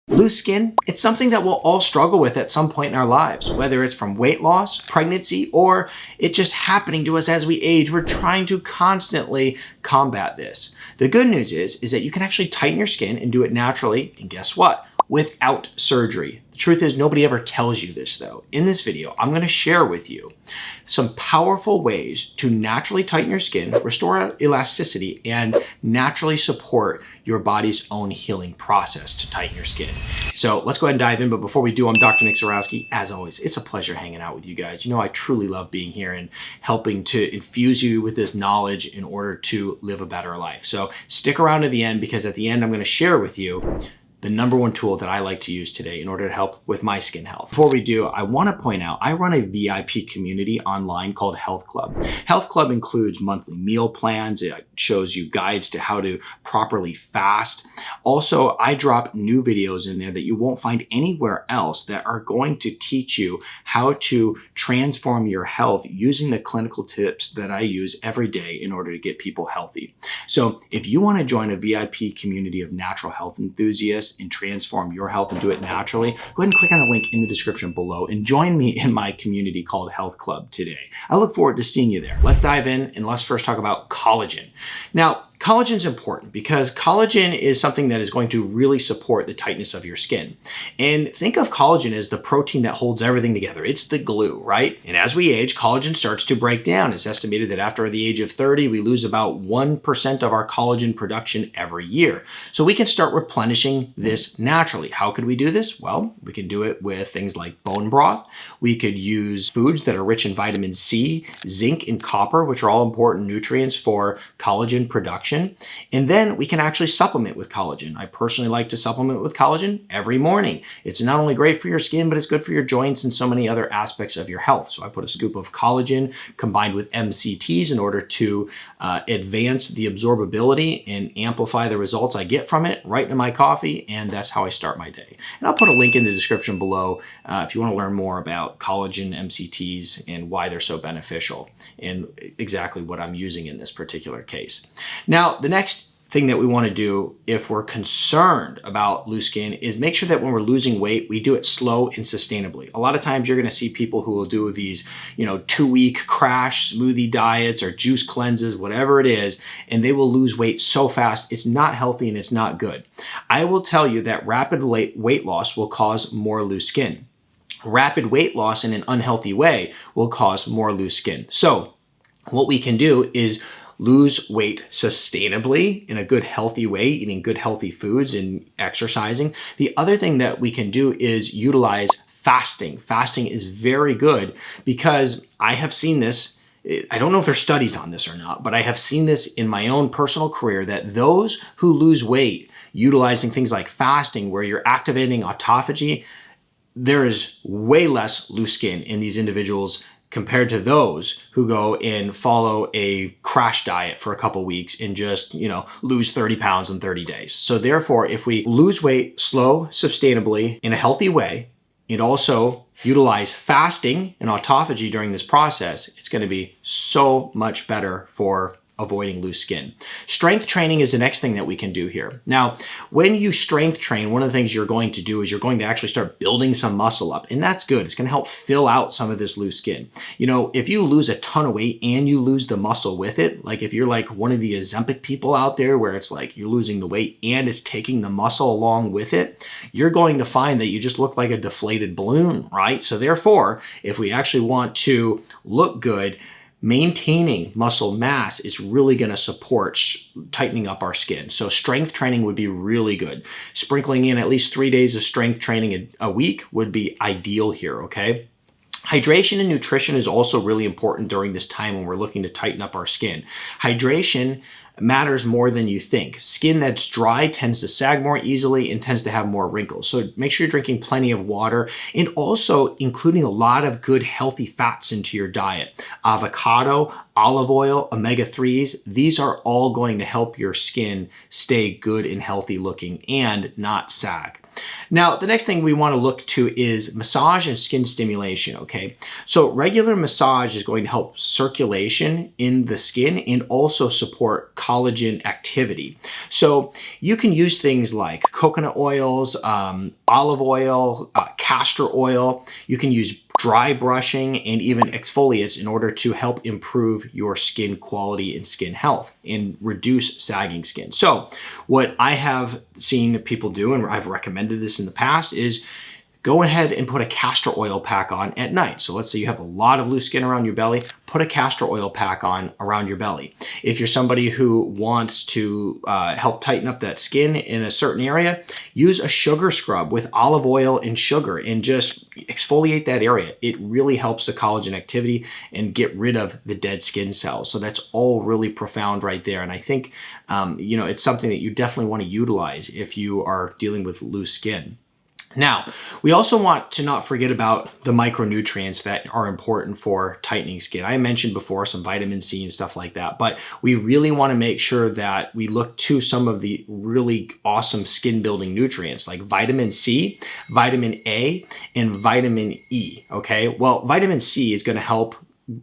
Loose skin, it's something that we'll all struggle with at some point in our lives, whether it's from weight loss, pregnancy, or it just happening to us as we age. We're trying to constantly combat this. The good news is that you can actually tighten your skin and do it naturally, and guess what? Without surgery. The truth is, nobody ever tells you this though. In this video, I'm going to share with you some powerful ways to naturally tighten your skin, restore elasticity, and naturally support your body's own healing process to tighten your skin. So let's go ahead and dive in. But before we do, I'm Dr. Nick Zarowski. As always, it's a pleasure hanging out with you guys. You know, I truly love being here and helping to infuse you with this knowledge in order to live a better life. So stick around to the end, because at the end, I'm going to share with you the number one tool that I like to use today in order to help with my skin health. Before we do, I want to point out, I run a VIP community online called Health Club. Health Club includes monthly meal plans. It shows you guides to how to properly fast. Also, I drop new videos in there that you won't find anywhere else that are going to teach you how to transform your health using the clinical tips that I use every day in order to get people healthy. So if you want to join a VIP community of natural health enthusiasts and transform your health and do it naturally, go ahead and click on the link in the description below and join me in my community called Health Club today. I look forward to seeing you there. Let's dive in and let's first talk about collagen. Now, collagen is important because collagen is something that is going to really support the tightness of your skin. And think of collagen as the protein that holds everything together. It's the glue, right? And as we age, collagen starts to break down. It's estimated that after the age of 30, we lose about 1% of our collagen production every year. So we can start replenishing this naturally. How could we do this? Well, we can do it with things like bone broth. We could use foods that are rich in vitamin C, zinc, and copper, which are all important nutrients for collagen production. And then we can actually supplement with collagen. I personally like to supplement with collagen every morning. It's not only great for your skin, but it's good for your joints and so many other aspects of your health. So I put a scoop of collagen combined with MCTs in order to advance the absorbability and amplify the results I get from it right into my coffee. And that's how I start my day. And I'll put a link in the description below if you want to learn more about collagen, MCTs, and why they're so beneficial and exactly what I'm using in this particular case. Now, the next thing that we want to do if we're concerned about loose skin is make sure that when we're losing weight, we do it slow and sustainably. A lot of times you're going to see people who will do these, 2-week crash smoothie diets or juice cleanses, whatever it is, and they will lose weight so fast. It's not healthy and it's not good. I will tell you that rapid weight loss will cause more loose skin. Rapid weight loss in an unhealthy way will cause more loose skin. So what we can do is lose weight sustainably in a good, healthy way, eating good, healthy foods and exercising. The other thing that we can do is utilize fasting. Fasting is very good because I have seen this. I don't know if there's studies on this or not, but I have seen this in my own personal career that those who lose weight utilizing things like fasting, where you're activating autophagy, there is way less loose skin in these individuals compared to those who go and follow a crash diet for a couple weeks and just, lose 30 pounds in 30 days. So therefore, if we lose weight slow, sustainably, in a healthy way, and also utilize fasting and autophagy during this process, it's going to be so much better for avoiding loose skin. Strength training is the next thing that we can do here. Now, when you strength train, one of the things you're going to do is you're going to actually start building some muscle up, and that's good. It's going to help fill out some of this loose skin. If you lose a ton of weight and you lose the muscle with it, like if you're like one of the Ozempic people out there where it's like you're losing the weight and it's taking the muscle along with it, you're going to find that you just look like a deflated balloon, right? So therefore, if we actually want to look good, maintaining muscle mass is really going to support tightening up our skin. So strength training would be really good. Sprinkling in at least 3 days of strength training a week would be ideal here, okay? Hydration and nutrition is also really important during this time when we're looking to tighten up our skin. Hydration matters more than you think. Skin that's dry tends to sag more easily and tends to have more wrinkles. So make sure you're drinking plenty of water and also including a lot of good healthy fats into your diet. Avocado, olive oil, omega-3s, these are all going to help your skin stay good and healthy looking and not sag. Now, the next thing we want to look to is massage and skin stimulation, okay? So regular massage is going to help circulation in the skin and also support collagen activity. So you can use things like coconut oils, olive oil, castor oil. You can use dry brushing and even exfoliates in order to help improve your skin quality and skin health and reduce sagging skin. So what I have seen people do, and I've recommended this in the past, is go ahead and put a castor oil pack on at night. So let's say you have a lot of loose skin around your belly, put a castor oil pack on around your belly. If you're somebody who wants to help tighten up that skin in a certain area, use a sugar scrub with olive oil and sugar and just exfoliate that area. It really helps the collagen activity and get rid of the dead skin cells. So that's all really profound right there. And I think, it's something that you definitely want to utilize if you are dealing with loose skin. Now, we also want to not forget about the micronutrients that are important for tightening skin. I mentioned before some vitamin C and stuff like that, but we really want to make sure that we look to some of the really awesome skin building nutrients like vitamin C, vitamin A, and vitamin E, okay? Well, vitamin C is going to help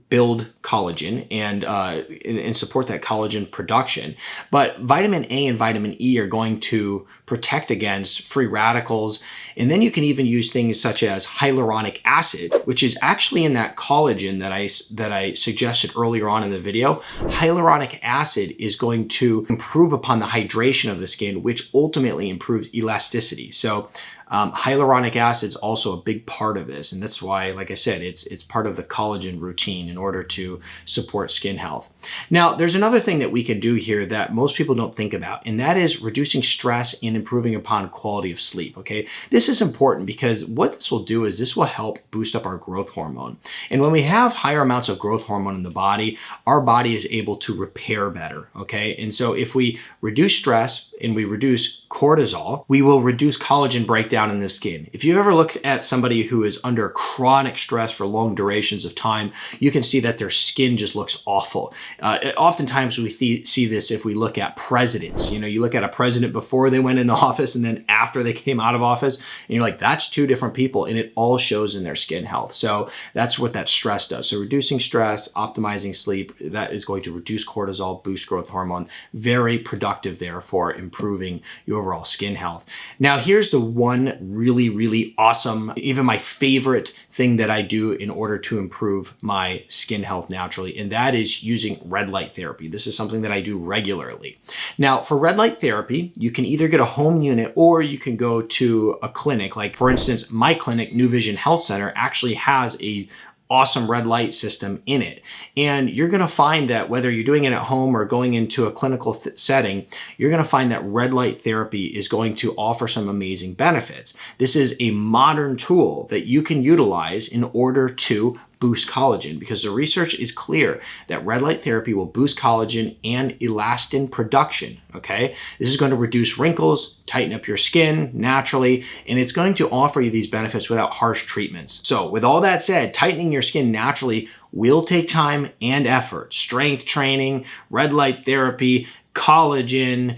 build collagen and support that collagen production. But vitamin A and vitamin E are going to protect against free radicals. And then you can even use things such as hyaluronic acid, which is actually in that collagen that I suggested earlier on in the video. Hyaluronic acid is going to improve upon the hydration of the skin, which ultimately improves elasticity. So hyaluronic acid is also a big part of this, and that's why, like I said, it's part of the collagen routine in order to support skin health. Now, there's another thing that we can do here that most people don't think about, and that is reducing stress and improving upon quality of sleep, okay? This is important because what this will do is this will help boost up our growth hormone. And when we have higher amounts of growth hormone in the body, our body is able to repair better, okay? And so if we reduce stress and we reduce cortisol, we will reduce collagen breakdown in the skin. If you ever look at somebody who is under chronic stress for long durations of time, you can see that their skin just looks awful. Oftentimes we see this if we look at presidents. You look at a president before they went into office and then after they came out of office, and you're like, that's two different people, and it all shows in their skin health. So that's what that stress does. So reducing stress, optimizing sleep, that is going to reduce cortisol, boost growth hormone. Very productive there for improving your overall skin health. Now, here's the one really, really awesome, even my favorite thing that I do in order to improve my skin health naturally, and that is using red light therapy. This is something that I do regularly. Now, for red light therapy, you can either get a home unit or you can go to a clinic. Like, for instance, my clinic, New Vision Health Center, actually has a awesome red light system in it. And you're going to find that whether you're doing it at home or going into a clinical setting, you're going to find that red light therapy is going to offer some amazing benefits. This is a modern tool that you can utilize in order to boost collagen, because the research is clear that red light therapy will boost collagen and elastin production, okay? This is going to reduce wrinkles, tighten up your skin naturally, and it's going to offer you these benefits without harsh treatments. So with all that said, tightening your skin naturally will take time and effort. Strength training, red light therapy, collagen,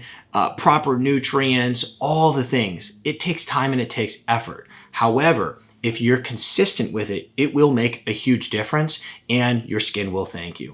proper nutrients, all the things. It takes time and it takes effort. However, if you're consistent with it, it will make a huge difference and your skin will thank you.